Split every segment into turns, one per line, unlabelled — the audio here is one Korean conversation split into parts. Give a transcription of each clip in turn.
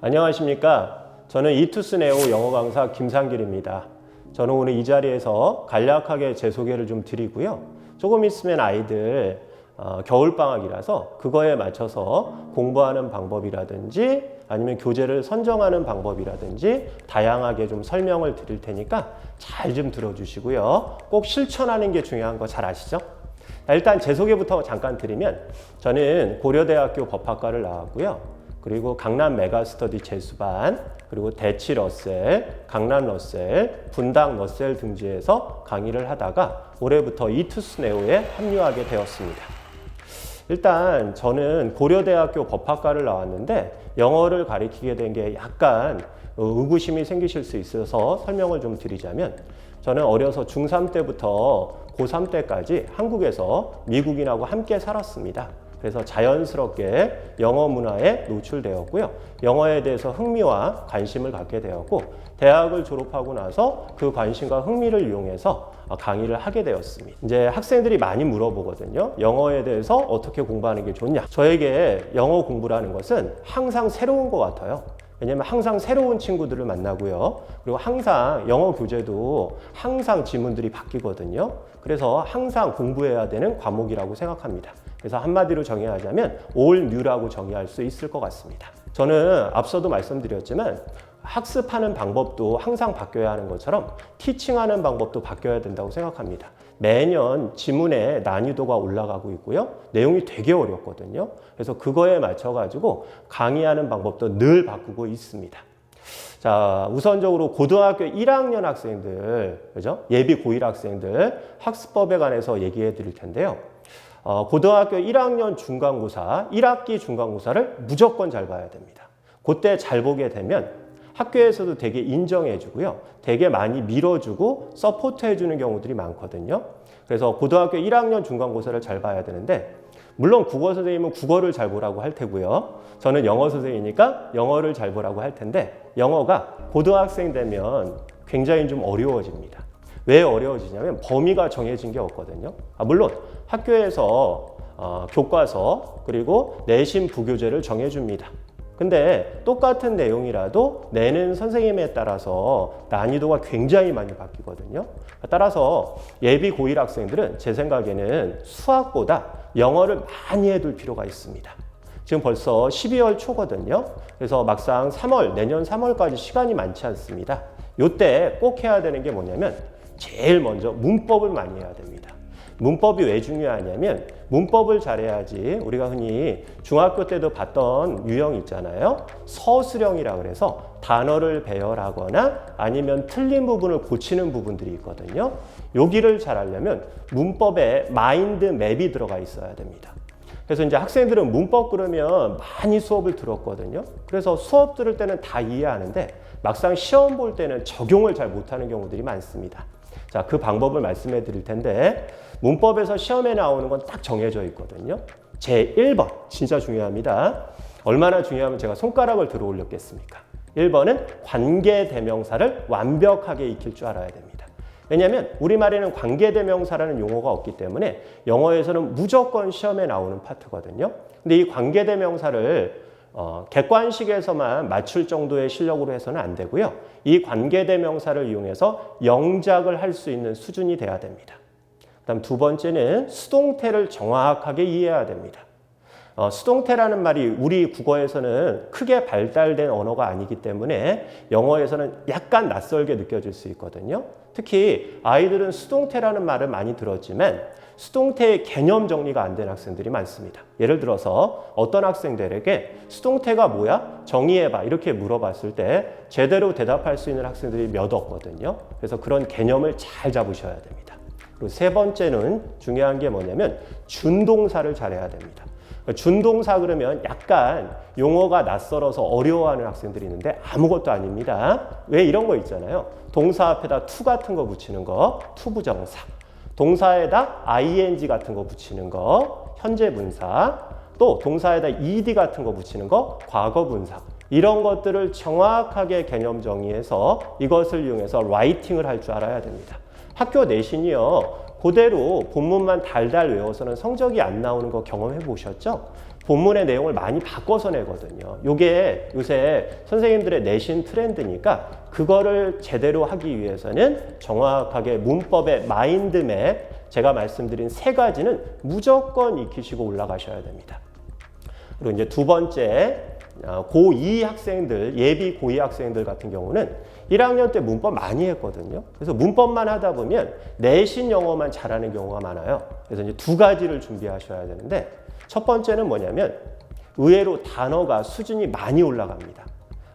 안녕하십니까. 저는 이투스네오 영어 강사 김상길입니다. 저는 오늘 이 자리에서 간략하게 제 소개를 좀 드리고요. 조금 있으면 아이들 겨울방학이라서 그거에 맞춰서 공부하는 방법이라든지 아니면 교재를 선정하는 방법이라든지 다양하게 좀 설명을 드릴 테니까 잘 좀 들어주시고요. 꼭 실천하는 게 중요한 거 잘 아시죠? 일단 제 소개부터 잠깐 드리면 저는 고려대학교 법학과를 나왔고요. 그리고 강남 메가스터디 재수반, 그리고 대치 러셀, 강남 러셀, 분당 러셀 등지에서 강의를 하다가 올해부터 이투스네오에 합류하게 되었습니다. 일단 저는 고려대학교 법학과를 나왔는데 영어를 가리키게 된 게 약간 의구심이 생기실 수 있어서 설명을 좀 드리자면 저는 어려서 중3 때부터 고3 때까지 한국에서 미국인하고 함께 살았습니다. 그래서 자연스럽게 영어 문화에 노출되었고요. 영어에 대해서 흥미와 관심을 갖게 되었고 대학을 졸업하고 나서 그 관심과 흥미를 이용해서 강의를 하게 되었습니다. 이제 학생들이 많이 물어보거든요. 영어에 대해서 어떻게 공부하는 게 좋냐? 저에게 영어 공부라는 것은 항상 새로운 것 같아요. 왜냐면 항상 새로운 친구들을 만나고요. 그리고 항상 영어 교재도 항상 지문들이 바뀌거든요. 그래서 항상 공부해야 되는 과목이라고 생각합니다. 그래서 한마디로 정의하자면 all new라고 정의할 수 있을 것 같습니다. 저는 앞서도 말씀드렸지만 학습하는 방법도 항상 바뀌어야 하는 것처럼 티칭하는 방법도 바뀌어야 된다고 생각합니다. 매년 지문의 난이도가 올라가고 있고요. 내용이 되게 어렵거든요. 그래서 그거에 맞춰가지고 강의하는 방법도 늘 바꾸고 있습니다. 자, 우선적으로 고등학교 1학년 학생들, 그죠? 예비 고1 학생들 학습법에 관해서 얘기해 드릴 텐데요. 고등학교 1학년 중간고사, 1학기 중간고사를 무조건 잘 봐야 됩니다. 그때 잘 보게 되면 학교에서도 되게 인정해주고요. 되게 많이 밀어주고 서포트해주는 경우들이 많거든요. 그래서 고등학교 1학년 중간고사를 잘 봐야 되는데 물론 국어 선생님은 국어를 잘 보라고 할 테고요. 저는 영어 선생님이니까 영어를 잘 보라고 할 텐데 영어가 고등학생 되면 굉장히 좀 어려워집니다. 왜 어려워지냐면 범위가 정해진 게 없거든요. 물론 학교에서 교과서 그리고 내신 부교재를 정해줍니다. 근데 똑같은 내용이라도 내는 선생님에 따라서 난이도가 굉장히 많이 바뀌거든요. 따라서 예비 고1 학생들은 제 생각에는 수학보다 영어를 많이 해둘 필요가 있습니다. 지금 벌써 12월 초거든요. 그래서 막상 3월, 내년 3월까지 시간이 많지 않습니다. 이때 꼭 해야 되는 게 뭐냐면 제일 먼저 문법을 많이 해야 됩니다. 문법이 왜 중요하냐면 문법을 잘해야지 우리가 흔히 중학교 때도 봤던 유형 있잖아요. 서술형이라 그래서 단어를 배열하거나 아니면 틀린 부분을 고치는 부분들이 있거든요. 여기를 잘하려면 문법에 마인드 맵이 들어가 있어야 됩니다. 그래서 이제 학생들은 문법 그러면 많이 수업을 들었거든요. 그래서 수업 들을 때는 다 이해하는데 막상 시험 볼 때는 적용을 잘 못하는 경우들이 많습니다. 자, 그 방법을 말씀해 드릴 텐데 문법에서 시험에 나오는 건 딱 정해져 있거든요. 제 1번 진짜 중요합니다. 얼마나 중요하면 제가 손가락을 들어 올렸겠습니까? 1번은 관계대명사를 완벽하게 익힐 줄 알아야 됩니다. 왜냐하면 우리말에는 관계대명사라는 용어가 없기 때문에 영어에서는 무조건 시험에 나오는 파트거든요. 근데 이 관계대명사를 객관식에서만 맞출 정도의 실력으로 해서는 안 되고요. 이 관계대명사를 이용해서 영작을 할 수 있는 수준이 돼야 됩니다. 그다음 두 번째는 수동태를 정확하게 이해해야 됩니다. 수동태라는 말이 우리 국어에서는 크게 발달된 언어가 아니기 때문에 영어에서는 약간 낯설게 느껴질 수 있거든요. 특히 아이들은 수동태라는 말을 많이 들었지만 수동태의 개념 정리가 안 된 학생들이 많습니다. 예를 들어서 어떤 학생들에게 수동태가 뭐야? 정의해봐 이렇게 물어봤을 때 제대로 대답할 수 있는 학생들이 몇 없거든요. 그래서 그런 개념을 잘 잡으셔야 됩니다. 그리고 세 번째는 중요한 게 뭐냐면 준동사를 잘해야 됩니다. 준동사 그러면 약간 용어가 낯설어서 어려워하는 학생들이 있는데 아무것도 아닙니다. 왜 이런 거 있잖아요. 동사 앞에다 to 같은 거 붙이는 거, to 부정사. 동사에다 ing 같은 거 붙이는 거, 현재 분사. 또 동사에다 ed 같은 거 붙이는 거, 과거 분사. 이런 것들을 정확하게 개념 정의해서 이것을 이용해서 라이팅을 할 줄 알아야 됩니다. 학교 내신이요. 그대로 본문만 달달 외워서는 성적이 안 나오는 거 경험해 보셨죠? 본문의 내용을 많이 바꿔서 내거든요. 이게 요새 선생님들의 내신 트렌드니까 그거를 제대로 하기 위해서는 정확하게 문법의 마인드맵, 제가 말씀드린 세 가지는 무조건 익히시고 올라가셔야 됩니다. 그리고 이제 두 번째, 고2 학생들, 예비 고2 학생들 같은 경우는 1학년 때 문법 많이 했거든요. 그래서 문법만 하다 보면 내신 영어만 잘하는 경우가 많아요. 그래서 이제 두 가지를 준비하셔야 되는데, 첫 번째는 뭐냐면 의외로 단어가 수준이 많이 올라갑니다.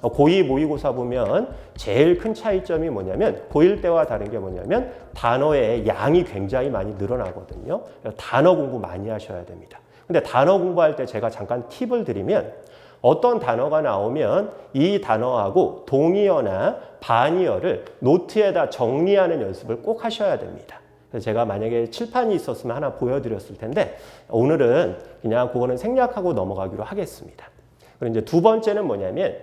고2 모의고사 보면 제일 큰 차이점이 뭐냐면 고1 때와 다른 게 뭐냐면 단어의 양이 굉장히 많이 늘어나거든요. 단어 공부 많이 하셔야 됩니다. 근데 단어 공부할 때 제가 잠깐 팁을 드리면, 어떤 단어가 나오면 이 단어하고 동의어나 반의어를 노트에다 정리하는 연습을 꼭 하셔야 됩니다. 그래서 제가 만약에 칠판이 있었으면 하나 보여드렸을 텐데 오늘은 그냥 그거는 생략하고 넘어가기로 하겠습니다. 그리고 이제 두 번째는 뭐냐면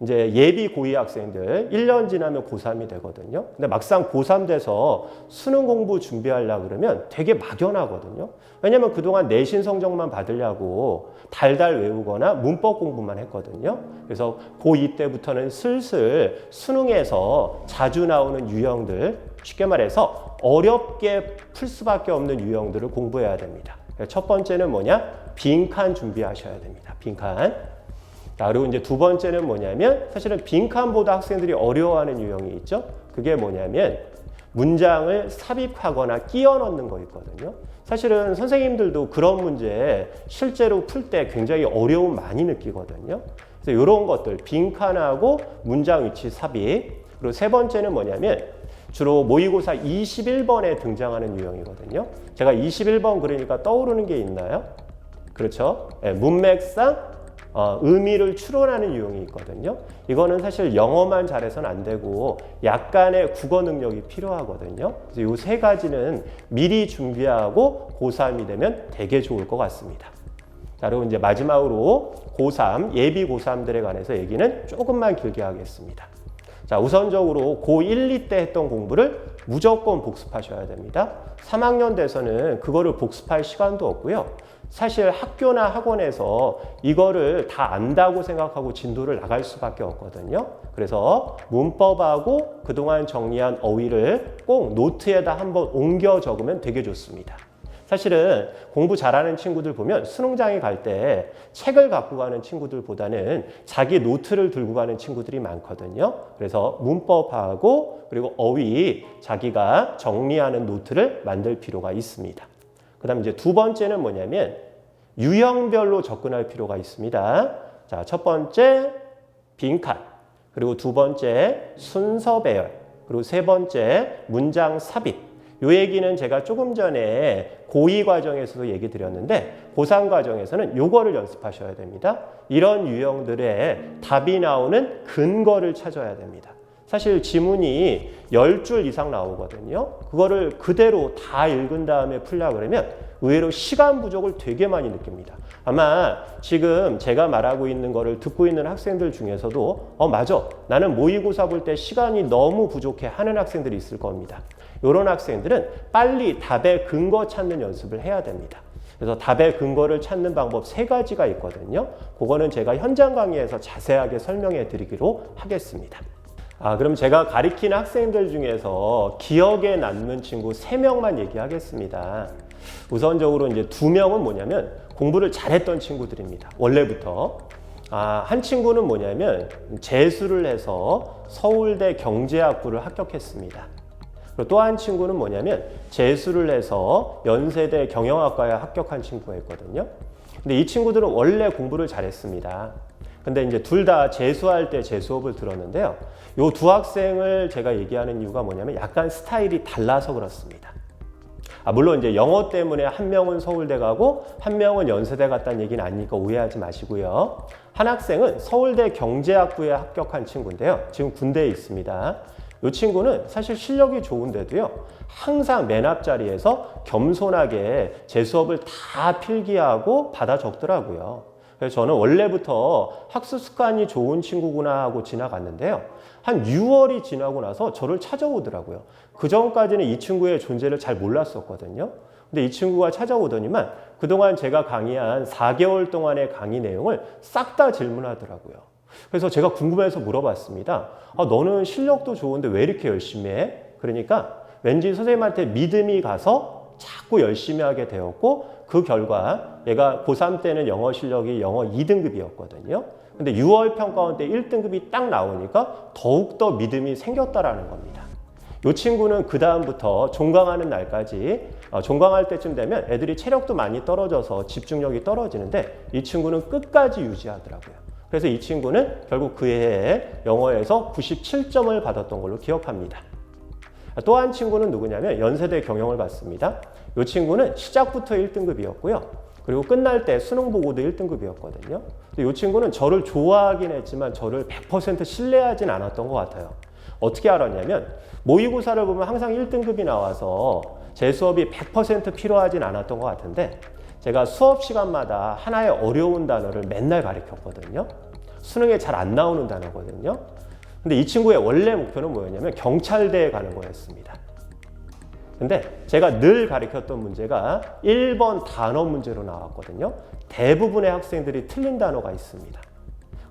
이제 예비 고2 학생들 1년 지나면 고3이 되거든요. 근데 막상 고3 돼서 수능 공부 준비하려고 그러면 되게 막연하거든요. 왜냐면 그동안 내신 성적만 받으려고 달달 외우거나 문법 공부만 했거든요. 그래서 고2 때부터는 슬슬 수능에서 자주 나오는 유형들, 쉽게 말해서 어렵게 풀 수밖에 없는 유형들을 공부해야 됩니다. 첫 번째는 뭐냐? 빈칸 준비하셔야 됩니다. 빈칸. 그리고 이제 두 번째는 뭐냐면 사실은 빈칸보다 학생들이 어려워하는 유형이 있죠. 그게 뭐냐면 문장을 삽입하거나 끼워 넣는 거 있거든요. 사실은 선생님들도 그런 문제 실제로 풀 때 굉장히 어려움 많이 느끼거든요. 그래서 이런 것들, 빈칸하고 문장 위치 삽입. 그리고 세 번째는 뭐냐면 주로 모의고사 21번에 등장하는 유형이거든요. 제가 21번 그러니까 떠오르는 게 있나요? 그렇죠. 네, 문맥상 의미를 추론하는 유형이 있거든요. 이거는 사실 영어만 잘해서는 안 되고 약간의 국어 능력이 필요하거든요. 그래서 이 세 가지는 미리 준비하고 고3이 되면 되게 좋을 것 같습니다. 자, 그리고 이제 마지막으로 고3, 예비 고3들에 관해서 얘기는 조금만 길게 하겠습니다. 자, 우선적으로 고1, 2 때 했던 공부를 무조건 복습하셔야 됩니다. 3학년 돼서는 그거를 복습할 시간도 없고요. 사실 학교나 학원에서 이거를 다 안다고 생각하고 진도를 나갈 수밖에 없거든요. 그래서 문법하고 그동안 정리한 어휘를 꼭 노트에다 한번 옮겨 적으면 되게 좋습니다. 사실은 공부 잘하는 친구들 보면 수능장에 갈 때 책을 갖고 가는 친구들보다는 자기 노트를 들고 가는 친구들이 많거든요. 그래서 문법하고 그리고 어휘 자기가 정리하는 노트를 만들 필요가 있습니다. 그 다음 이제 두 번째는 뭐냐면 유형별로 접근할 필요가 있습니다. 자, 첫 번째 빈칸, 그리고 두 번째 순서 배열, 그리고 세 번째 문장 삽입. 이 얘기는 제가 조금 전에 고2 과정에서도 얘기 드렸는데 고3 과정에서는 요거를 연습하셔야 됩니다. 이런 유형들의 답이 나오는 근거를 찾아야 됩니다. 사실 지문이 10줄 이상 나오거든요. 그거를 그대로 다 읽은 다음에 풀려고 그러면 의외로 시간 부족을 되게 많이 느낍니다. 아마 지금 제가 말하고 있는 거를 듣고 있는 학생들 중에서도 맞아, 나는 모의고사 볼 때 시간이 너무 부족해 하는 학생들이 있을 겁니다. 이런 학생들은 빨리 답의 근거 찾는 연습을 해야 됩니다. 그래서 답의 근거를 찾는 방법 세 가지가 있거든요. 그거는 제가 현장 강의에서 자세하게 설명해 드리기로 하겠습니다. 그럼 제가 가르치는 학생들 중에서 기억에 남는 친구 3명만 얘기하겠습니다. 우선적으로 이제 2명은 뭐냐면 공부를 잘했던 친구들입니다. 원래부터. 한 친구는 뭐냐면 재수를 해서 서울대 경제학부를 합격했습니다. 그리고 또 한 친구는 뭐냐면 재수를 해서 연세대 경영학과에 합격한 친구였거든요. 근데 이 친구들은 원래 공부를 잘했습니다. 근데 이제 둘 다 재수할 때 제 수업을 들었는데요. 요 두 학생을 제가 얘기하는 이유가 뭐냐면 약간 스타일이 달라서 그렇습니다. 물론 이제 영어 때문에 한 명은 서울대 가고 한 명은 연세대 갔다는 얘기는 아니니까 오해하지 마시고요. 한 학생은 서울대 경제학부에 합격한 친구인데요. 지금 군대에 있습니다. 이 친구는 사실 실력이 좋은데도요. 항상 맨 앞자리에서 겸손하게 제 수업을 다 필기하고 받아 적더라고요. 그래서 저는 원래부터 학습 습관이 좋은 친구구나 하고 지나갔는데요. 한 6월이 지나고 나서 저를 찾아오더라고요. 그 전까지는 이 친구의 존재를 잘 몰랐었거든요. 근데 이 친구가 찾아오더니만 그동안 제가 강의한 4개월 동안의 강의 내용을 싹 다 질문하더라고요. 그래서 제가 궁금해서 물어봤습니다. 너는 실력도 좋은데 왜 이렇게 열심히 해? 그러니까 왠지 선생님한테 믿음이 가서 자꾸 열심히 하게 되었고, 그 결과 얘가 고3 때는 영어 실력이 영어 2등급이었거든요. 근데 6월 평가원 때 1등급이 딱 나오니까 더욱더 믿음이 생겼다라는 겁니다. 이 친구는 그 다음부터 종강하는 날까지, 종강할 때쯤 되면 애들이 체력도 많이 떨어져서 집중력이 떨어지는데 이 친구는 끝까지 유지하더라고요. 그래서 이 친구는 결국 그 해에 영어에서 97점을 받았던 걸로 기억합니다. 또 한 친구는 누구냐면 연세대 경영을 봤습니다. 이 친구는 시작부터 1등급이었고요. 그리고 끝날 때 수능 보고도 1등급이었거든요. 이 친구는 저를 좋아하긴 했지만 저를 100% 신뢰하진 않았던 것 같아요. 어떻게 알았냐면 모의고사를 보면 항상 1등급이 나와서 제 수업이 100% 필요하진 않았던 것 같은데, 제가 수업 시간마다 하나의 어려운 단어를 맨날 가르쳤거든요. 수능에 잘 안 나오는 단어거든요. 근데 이 친구의 원래 목표는 뭐였냐면 경찰대에 가는 거였습니다. 근데 제가 늘 가르쳤던 문제가 1번 단어 문제로 나왔거든요. 대부분의 학생들이 틀린 단어가 있습니다.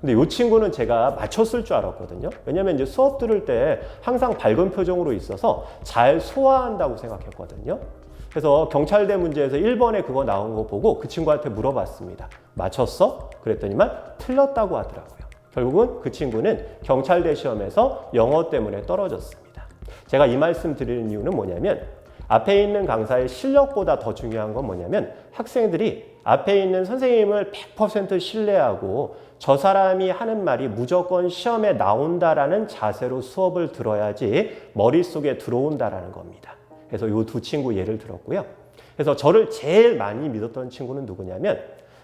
근데 이 친구는 제가 맞췄을 줄 알았거든요. 왜냐면 이제 수업 들을 때 항상 밝은 표정으로 있어서 잘 소화한다고 생각했거든요. 그래서 경찰대 문제에서 1번에 그거 나온 거 보고 그 친구한테 물어봤습니다. 맞췄어? 그랬더니만 틀렸다고 하더라고요. 결국은 그 친구는 경찰대 시험에서 영어 때문에 떨어졌습니다. 제가 이 말씀 드리는 이유는 뭐냐면, 앞에 있는 강사의 실력보다 더 중요한 건 뭐냐면, 학생들이 앞에 있는 선생님을 100% 신뢰하고 저 사람이 하는 말이 무조건 시험에 나온다라는 자세로 수업을 들어야지 머릿속에 들어온다라는 겁니다. 그래서 이 두 친구 예를 들었고요. 그래서 저를 제일 많이 믿었던 친구는 누구냐면,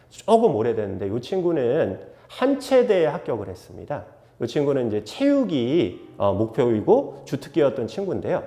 조금 오래됐는데 이 친구는 한체대에 합격을 했습니다. 이 친구는 이제 체육이 목표이고 주특기였던 친구인데요.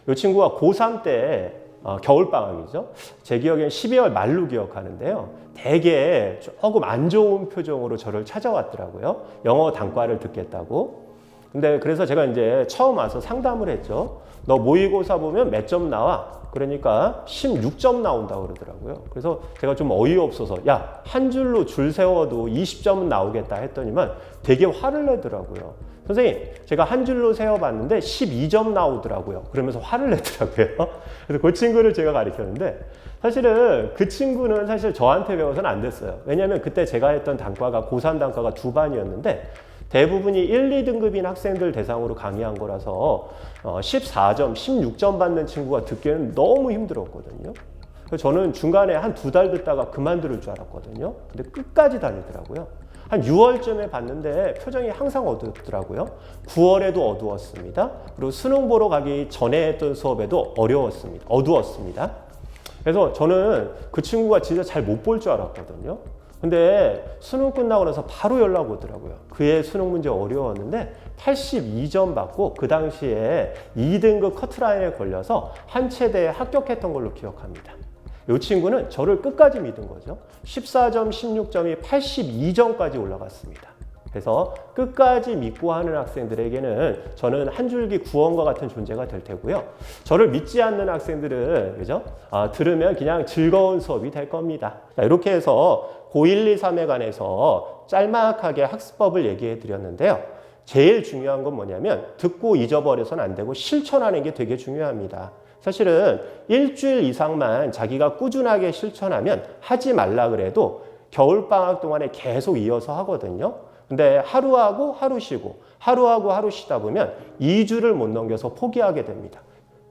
이 친구가 고3 때 겨울방학이죠. 제 기억엔 12월 말로 기억하는데요. 되게 조금 안 좋은 표정으로 저를 찾아왔더라고요. 영어 단과를 듣겠다고. 근데 그래서 제가 이제 처음 와서 상담을 했죠. 너 모의고사 보면 몇 점 나와? 그러니까 16점 나온다고 그러더라고요. 그래서 제가 좀 어이없어서 야, 한 줄로 줄 세워도 20점은 나오겠다 했더니만 되게 화를 내더라고요. 선생님, 제가 한 줄로 세워봤는데 12점 나오더라고요. 그러면서 화를 내더라고요. 그래서 그 친구를 제가 가르쳤는데, 사실은 그 친구는 사실 저한테 배워서는 안 됐어요. 왜냐하면 그때 제가 했던 단과가 고3 단과가 2반이었는데 대부분이 1, 2등급인 학생들 대상으로 강의한 거라서 14점, 16점 받는 친구가 듣기에는 너무 힘들었거든요. 그래서 저는 중간에 한 2달 듣다가 그만둘 줄 알았거든요. 근데 끝까지 다니더라고요. 한 6월쯤에 봤는데 표정이 항상 어둡더라고요. 9월에도 어두웠습니다. 그리고 수능 보러 가기 전에 했던 수업에도 어두웠습니다. 그래서 저는 그 친구가 진짜 잘 못 볼 줄 알았거든요. 근데 수능 끝나고 나서 바로 연락 오더라고요. 그의 수능 문제 어려웠는데 82점 받고 그 당시에 2등급 커트라인에 걸려서 한체대에 합격했던 걸로 기억합니다. 이 친구는 저를 끝까지 믿은 거죠. 14점, 16점이 82점까지 올라갔습니다. 그래서 끝까지 믿고 하는 학생들에게는 저는 한 줄기 구원과 같은 존재가 될 테고요. 저를 믿지 않는 학생들은 그죠? 들으면 그냥 즐거운 수업이 될 겁니다. 자, 이렇게 해서 고1, 2, 3에 관해서 짤막하게 학습법을 얘기해 드렸는데요. 제일 중요한 건 뭐냐면 듣고 잊어버려서는 안 되고 실천하는 게 되게 중요합니다. 사실은 일주일 이상만 자기가 꾸준하게 실천하면 하지 말라 그래도 겨울방학 동안에 계속 이어서 하거든요. 근데 하루하고 하루 쉬고 하루하고 하루 쉬다 보면 2주를 못 넘겨서 포기하게 됩니다.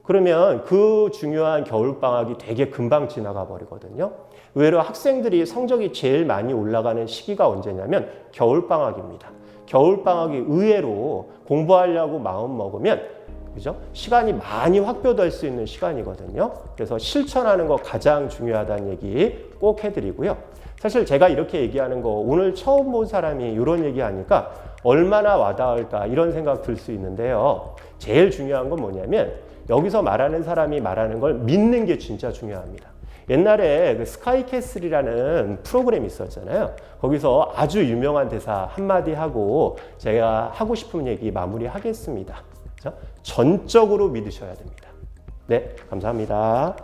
그러면 그 중요한 겨울방학이 되게 금방 지나가 버리거든요. 의외로 학생들이 성적이 제일 많이 올라가는 시기가 언제냐면 겨울방학입니다. 겨울방학이 의외로 공부하려고 마음 먹으면 그죠? 시간이 많이 확보될 수 있는 시간이거든요. 그래서 실천하는 거 가장 중요하다는 얘기 꼭 해드리고요. 사실 제가 이렇게 얘기하는 거 오늘 처음 본 사람이 이런 얘기하니까 얼마나 와닿을까 이런 생각 들 수 있는데요. 제일 중요한 건 뭐냐면 여기서 말하는 사람이 말하는 걸 믿는 게 진짜 중요합니다. 옛날에 그 스카이캐슬이라는 프로그램이 있었잖아요. 거기서 아주 유명한 대사 한마디 하고 제가 하고 싶은 얘기 마무리하겠습니다. 전적으로 믿으셔야 됩니다. 네, 감사합니다.